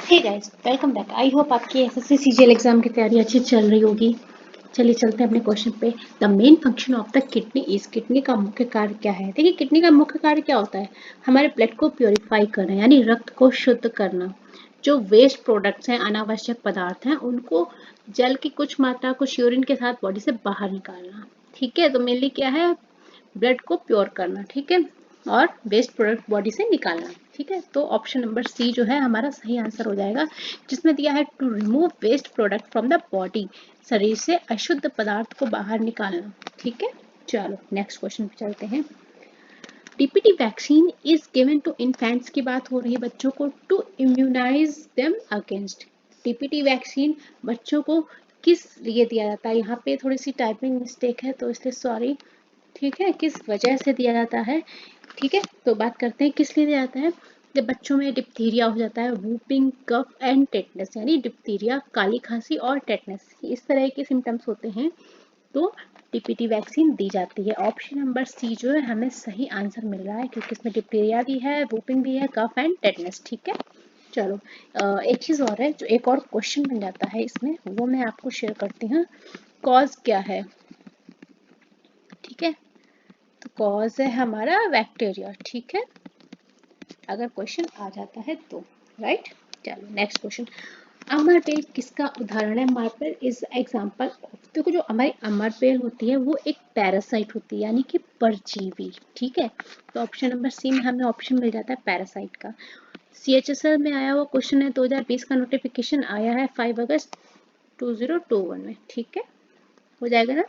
Hey guys, welcome back. I hope आपकी SSC CGL exam की तैयारी अच्छी चल रही होगी। चलिए चलते हैं अपने क्वेश्चन पे। The main function of the kidney is, kidney का मुख्य कार्य क्या है? देखिए, किडनी का मुख्य कार्य क्या होता है? हमारे ब्लड को प्योरीफाई करना, यानी रक्त को शुद्ध करना। जो वेस्ट प्रोडक्ट्स हैं, अनावश्यक पदार्थ हैं, उनको जल की कुछ मात्रा, कुछ यूरिन के साथ बॉडी से बाहर निकालना। ठीक है, तो मेनली क्या है? ब्लड को प्योर करना। ठीक है, और वेस्ट प्रोडक्ट बॉडी से निकालना। ठीक है, तो ऑप्शन नंबर सी जो है हमारा सही आंसर हो जाएगा, जिसमें दिया है to remove waste product from the body, शरीर से अशुद्ध पदार्थ को बाहर निकालना। ठीक है, चलो नेक्स्ट क्वेश्चन पे चलते हैं। TPT vaccine is given to infants की बात हो रही है, बच्चों को, to immunize them against. TPT vaccine बच्चों को किस लिए दिया जाता है? यहाँ पे थोड़ी सी टाइपिंग मिस्टेक है तो इसलिए सॉरी। ठीक है, किस वजह से दिया जाता है? ठीक है, तो बात करते हैं किस लिए दिया जाता है। जब बच्चों में डिप्थीरिया हो जाता है, वूपिंग कफ एंड टेटनस, यानी डिप्थीरिया, काली खांसी और टेटनस, इस तरह के सिम्टम्स होते हैं तो टीपीटी वैक्सीन दी जाती है। ऑप्शन नंबर सी जो है हमें सही आंसर मिल रहा है, क्योंकि इसमें डिप्थीरिया भी है, वूपिंग भी है, कफ एंड टेटनस। ठीक है, चलो एक चीज और है, जो एक और क्वेश्चन बन जाता है इसमें, वो मैं आपको शेयर करती हूँ। कॉज क्या है? ठीक है, तो कॉज है हमारा बैक्टीरिया। ठीक है, अगर क्वेश्चन आ जाता है तो, राइट। चलो नेक्स्ट क्वेश्चन। अमरबेल किसका उदाहरण है? अमरबेल इज एग्जाम्पल ऑफ, देखो जो हमारी अमरबेल होती है वो एक पैरासाइट होती है, यानी कि परजीवी। ठीक है, तो ऑप्शन नंबर सी में हमें ऑप्शन मिल जाता है पैरासाइट का। सीएचएसएल में आया हुआ क्वेश्चन है, 2020 का नोटिफिकेशन आया है 5 अगस्त 2021 में। ठीक है, हो जाएगा ना।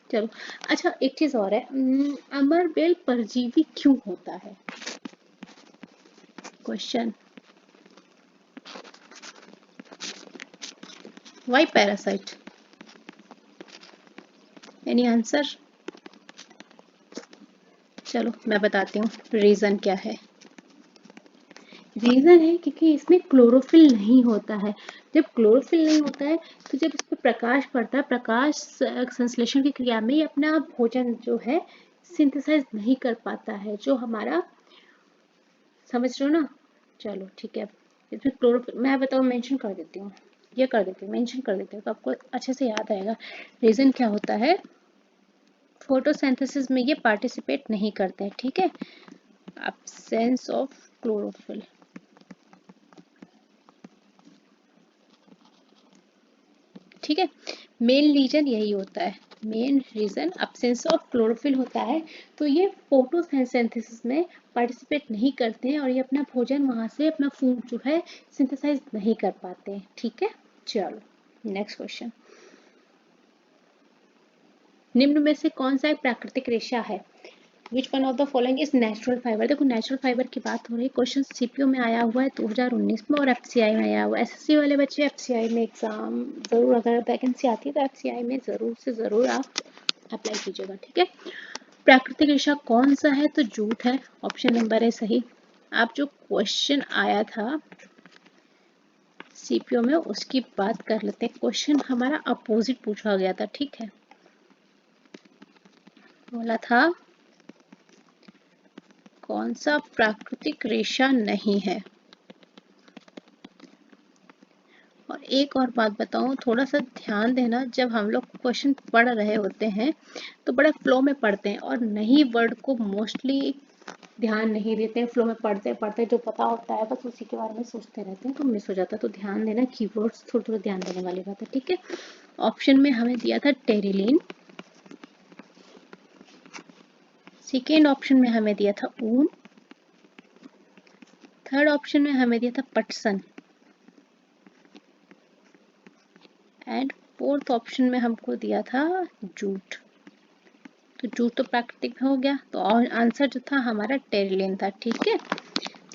चलो, अच्छा एक चीज और है, अमरबेल परजीवी क्यों होता है? Question, why parasite? Any answer? चलो मैं बताती हूँ रीजन क्या है। रीजन है क्योंकि इसमें क्लोरोफिल नहीं होता है। जब क्लोरोफिल नहीं होता है तो जब इस पर प्रकाश पड़ता है, प्रकाश संश्लेषण की क्रिया में अपना भोजन जो है सिंथेसाइज नहीं कर पाता है, जो हमारा, समझ रहे हो ना। चलो ठीक है, इसमें क्लोरोफिल मैं बताऊँ, मेंशन कर देती हूँ, ये कर देती हूँ, मेंशन कर देती हूँ, तो आपको अच्छे से याद आएगा। रीजन क्या होता है? फोटोसिंथेसिस में ये पार्टिसिपेट नहीं करते हैं। ठीक है, absence of chlorophyll। ठीक है, मेन रीजन यही होता है, main reason absence of chlorophyll होता है। तो ये फोटोसिंथेसिस में पार्टिसिपेट नहीं करते हैं और ये अपना भोजन वहां से, अपना फूड जो है सिंथेसाइज नहीं कर पाते हैं। ठीक है, चलो नेक्स्ट क्वेश्चन। निम्न में से कौन सा एक प्राकृतिक रेशा है? Which one of the following is natural fibre? देखो नेचुरल फाइबर की बात हो रही है, क्वेश्चन सीपीओ में आया हुआ है 2019 में और एफसीआई में आया हुआ है। एसएससी वाले बच्चे एफसीआई में एग्जाम जरूर, अगर वैकेंसी आती है तो एफसीआई में जरूर से जरूर आप अप्लाई कीजिएगा। ठीक है, प्राकृतिक रेशा कौन सा है? तो जूट है, ऑप्शन नंबर है सही। आप जो क्वेश्चन आया था सीपीओ में उसकी बात कर लेते हैं। क्वेश्चन हमारा अपोजिट पूछा गया था। ठीक है, बोला था कौन सा प्राकृतिक रेशा नहीं है। और एक और बात बताऊं, थोड़ा सा ध्यान देना, जब हम लोग क्वेश्चन पढ़ रहे होते हैं तो बड़ा फ्लो में पढ़ते हैं और नहीं वर्ड को मोस्टली ध्यान नहीं देते हैं। फ्लो में पढ़ते पढ़ते जो पता होता है बस उसी के बारे में सोचते रहते हैं तो मिस हो जाता है। तो ध्यान देना, कीवर्ड्स थोड़ा थोड़ा ध्यान देने वाली बात है। ठीक है, ऑप्शन में हमें दिया था टेरिलीन, सेकेंड ऑप्शन में हमें दिया था ऊन, थर्ड ऑप्शन में हमें दिया था पटसन, एंड फोर्थ ऑप्शन में हमको दिया था जूट। तो जूट तो प्राकृतिक में हो गया, तो आंसर जो था हमारा टेरिलियन था। ठीक है,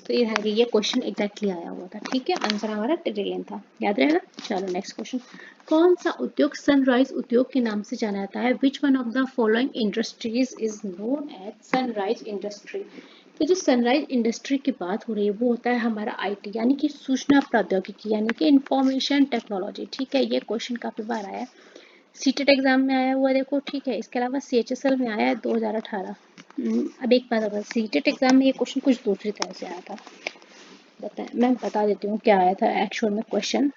तो ये क्वेश्चन एग्जैक्टली आया हुआ था। ठीक है, आंसर हमारा टेरिलियन था, याद रहेगा। चलो नेक्स्ट क्वेश्चन। कौन सा उद्योग सनराइज उद्योग के नाम से जाना जाता है? Which one of the following industries is known as sunrise industry? तो जो सनराइज इंडस्ट्री की बात हो रही है वो होता है हमारा आईटी, यानी कि सूचना प्रौद्योगिकी, यानी कि इंफॉर्मेशन टेक्नोलॉजी। ठीक है, ये क्वेश्चन काफी बार आया है, सीटेट एग्जाम में आया हुआ देखो। ठीक है, इसके अलावा सीएचएसएल में आया है 2018। अब एक बात, अगर सीटेट एग्जाम में ये क्वेश्चन कुछ दूसरी तरह से आया था। बताएं, मैं बता देती हूँ क्या आया था एक्चुअल में क्वेश्चन।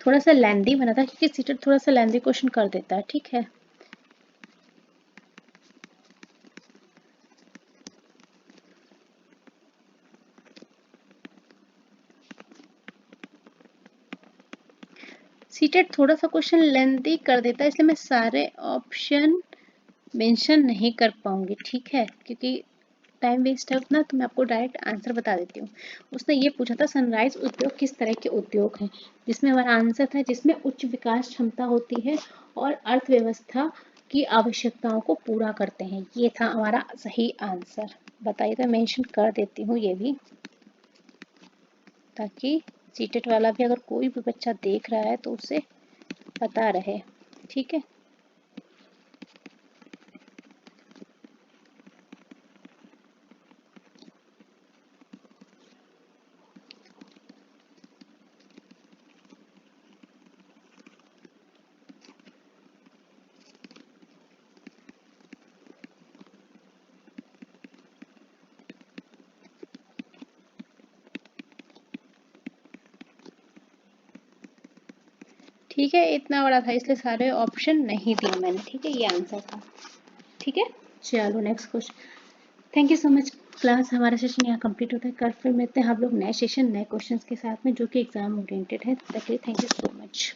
थोड़ा सा लेंदी बना था क्योंकि सीटेट थोड़ा सा लेंदी क्वेश्चन कर देता है, ठीक है। सीटेट थोड़ा सा क्वेश्चन लेंदी कर देता है, इसलिए मैं सारे ऑप्शन मेंशन नहीं कर पाऊंगी, ठीक है, क्योंकि टाइम वेस्ट है उतना, तो मैं आपको डायरेक्ट आंसर बता देती हूँ। उसने ये पूछा था सनराइज उद्योग किस तरह के उद्योग हैं, जिसमें हमारा आंसर था जिसमें उच्च विकास क्षमता होती है और अर्थव्यवस्था की आवश्यकताओं को पूरा करते हैं। ये था हमारा सही आंसर। बताइए, तो मेंशन कर देती हूँ ये भी, ताकि सीटेट वाला भी अगर कोई भी बच्चा देख रहा है तो उसे पता रहे, ठीक है। ठीक है, इतना बड़ा था इसलिए सारे ऑप्शन नहीं दिए मैंने, ठीक है, ये आंसर था, ठीक है। चलो next question. Thank you so much class, हमारा सेशन यहाँ कंप्लीट होता है। कल फिर मिलते हैं हम लोग नए सेशन नए क्वेश्चंस के साथ में जो कि एग्जाम ओरिएंटेड है। तब तक के लिए थैंक यू सो मच।